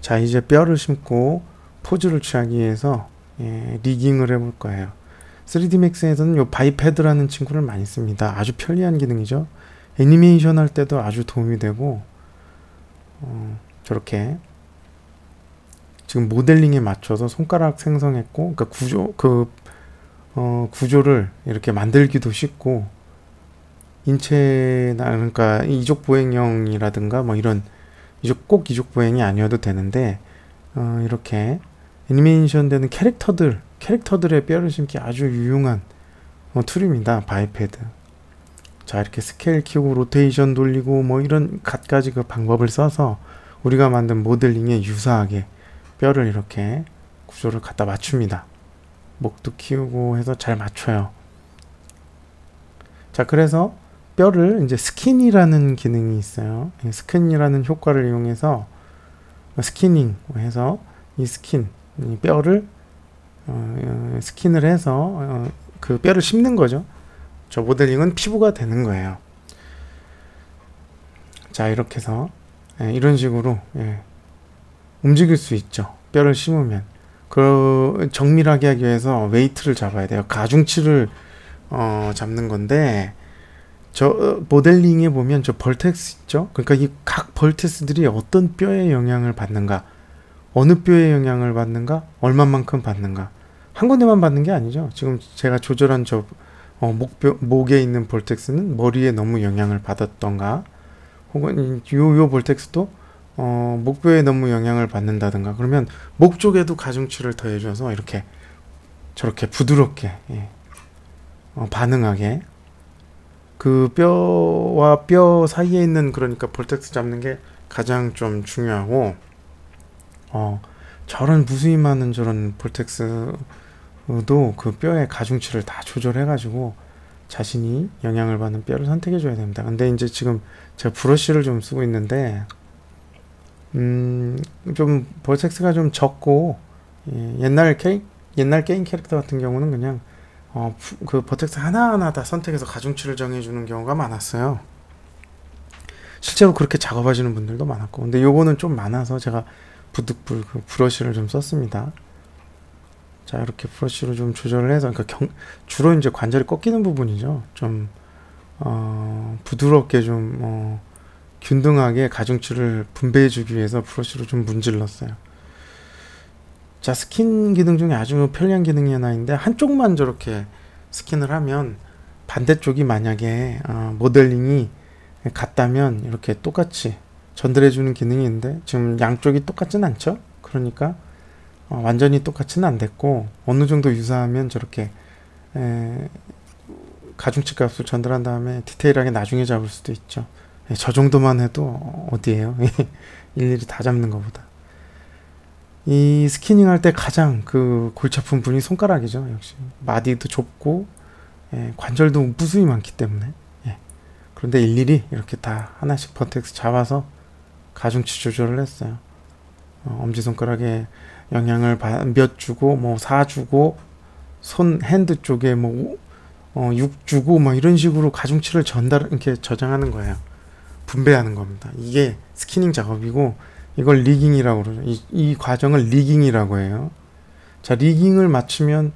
자, 이제 뼈를 심고 포즈를 취하기 위해서 리깅을 해볼 거예요. 3D 맥스에서는 요 바이패드라는 친구를 많이 씁니다. 아주 편리한 기능이죠. 애니메이션 할 때도 아주 도움이 되고, 저렇게 지금 모델링에 맞춰서 손가락 생성했고, 그러니까 구조를 이렇게 만들기도 쉽고, 인체나, 그러니까 이족 보행형이라든가 뭐 이런 꼭 이족 보행이 아니어도 되는데, 이렇게 애니메이션 되는 캐릭터들의 뼈를 심기 아주 유용한 툴입니다. 바이패드. 자, 이렇게 스케일 키우고 로테이션 돌리고 뭐 이런 갖가지 그 방법을 써서 우리가 만든 모델링에 유사하게 뼈를 이렇게 구조를 갖다 맞춥니다. 목도 키우고 해서 잘 맞춰요. 자, 그래서 뼈를 이제 스킨이라는 기능이 있어요. 스킨이라는 효과를 이용해서 스키닝 해서 이 뼈를 스킨을 해서 그 뼈를 심는 거죠. 저 모델링은 피부가 되는 거예요. 자, 이렇게 해서 이런 식으로 움직일 수 있죠. 뼈를 심으면. 그 정밀하게 하기 위해서 웨이트를 잡아야 돼요. 가중치를 잡는 건데, 저 모델링에 보면 저 벌텍스 있죠. 그러니까 이 각 벌텍스들이 어떤 뼈에 영향을 받는가, 어느 뼈에 영향을 받는가, 얼마만큼 받는가, 한 군데만 받는 게 아니죠. 지금 제가 조절한 저 목에 있는 볼텍스는 머리에 너무 영향을 받았던가, 혹은 요 볼텍스도 목뼈에 너무 영향을 받는다든가, 그러면 목 쪽에도 가중치를 더해줘서 이렇게 저렇게 부드럽게 반응하게, 그 뼈와 뼈 사이에 있는, 그러니까 볼텍스 잡는 게 가장 좀 중요하고, 저런 무수히 많은 저런 볼텍스도 그 뼈의 가중치를 다 조절해가지고 자신이 영향을 받는 뼈를 선택해줘야 됩니다. 근데 이제 지금 제가 브러쉬를 좀 쓰고 있는데, 좀 볼텍스가 좀 적고, 옛날 게임 캐릭터 같은 경우는 그냥 그 버텍스 하나하나 다 선택해서 가중치를 정해주는 경우가 많았어요. 실제로 그렇게 작업하시는 분들도 많았고, 근데 요거는 좀 많아서 제가 부득불 그 브러쉬를 좀 썼습니다. 자, 이렇게 브러쉬로 좀 조절을 해서, 그러니까 주로 이제 관절이 꺾이는 부분이죠. 좀 부드럽게 좀 균등하게 가중치를 분배해주기 위해서 브러쉬로 좀 문질렀어요. 자, 스킨 기능 중에 아주 편리한 기능이 하나 있는데, 한쪽만 저렇게 스킨을 하면 반대쪽이 만약에 모델링이 같다면 이렇게 똑같이 전달해주는 기능이 있는데, 지금 양쪽이 똑같진 않죠. 그러니까 완전히 똑같이는 안 됐고, 어느 정도 유사하면 저렇게 가중치 값을 전달한 다음에 디테일하게 나중에 잡을 수도 있죠. 저 정도만 해도 어디에요? 일일이 다 잡는 것보다. 이 스키닝 할 때 가장 그 골치 아픈 부분이 손가락이죠. 역시 마디도 좁고 관절도 무수히 많기 때문에. 그런데 일일이 이렇게 다 하나씩 버텍스 잡아서 가중치 조절을 했어요. 엄지손가락에 영향을 몇 주고, 뭐 4 주고, 핸드 쪽에 뭐 6 주고, 뭐 이런 식으로 가중치를 이렇게 저장하는 거예요. 분배하는 겁니다. 이게 스키닝 작업이고, 이걸 리깅이라고 그러죠. 이 과정을 리깅이라고 해요. 자, 리깅을 맞추면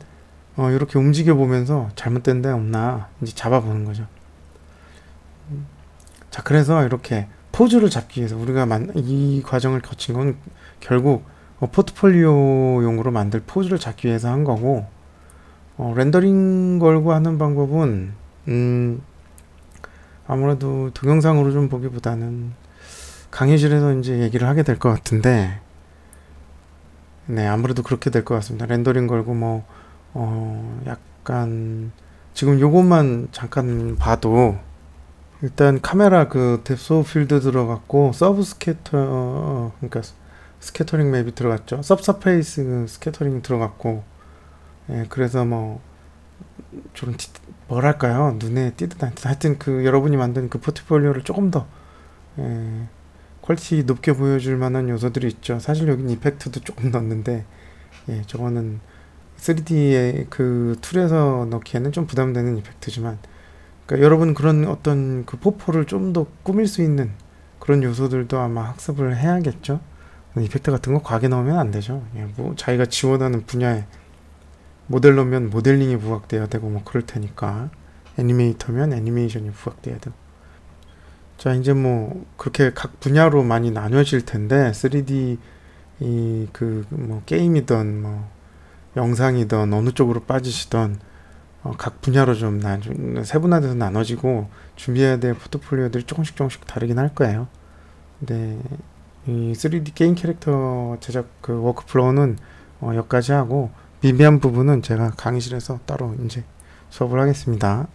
이렇게 움직여 보면서 잘못된 데 없나 이제 잡아보는 거죠. 자, 그래서 이렇게 포즈를 잡기 위해서 우리가 이 과정을 거친 건 결국 포트폴리오용으로 만들 포즈를 잡기 위해서 한 거고, 렌더링 걸고 하는 방법은 아무래도 동영상으로 좀 보기보다는 강의실에서 이제 얘기를 하게 될 것 같은데, 네, 아무래도 그렇게 될 것 같습니다. 렌더링 걸고 뭐 약간 지금 요것만 잠깐 봐도 일단 카메라 그 뎁스 오브 필드 들어갔고, 서브 스캐터, 그러니까 스캐터링 맵이 들어갔죠. 서브서페이스 스캐터링 들어갔고, 그래서 뭐 좀 뭐랄까요, 눈에 띄듯 안 띄듯, 하여튼 그 여러분이 만든 그 포트폴리오를 조금 더 퀄리티 높게 보여줄 만한 요소들이 있죠. 사실 여긴 이펙트도 조금 넣었는데, 저거는 3D의 그 툴에서 넣기에는 좀 부담되는 이펙트지만, 그러니까 여러분 그런 어떤 그 포포를 좀 더 꾸밀 수 있는 그런 요소들도 아마 학습을 해야겠죠. 이펙트 같은 거 과하게 넣으면 안 되죠. 예, 뭐 자기가 지원하는 분야에 모델러면 모델링이 부각돼야 되고 뭐 그럴 테니까, 애니메이터면 애니메이션이 부각돼야 되고. 자, 이제 뭐 그렇게 각 분야로 많이 나뉘어질 텐데, 3D 이 그 뭐 게임이든 뭐 영상이든 어느 쪽으로 빠지시던 각 분야로 좀 세분화돼서 나눠지고 준비해야 될 포트폴리오들이 조금씩 다르긴 할 거예요. 근데 이 3D 게임 캐릭터 제작 그 워크플로우는 여기까지 하고, 미비한 부분은 제가 강의실에서 따로 이제 수업을 하겠습니다.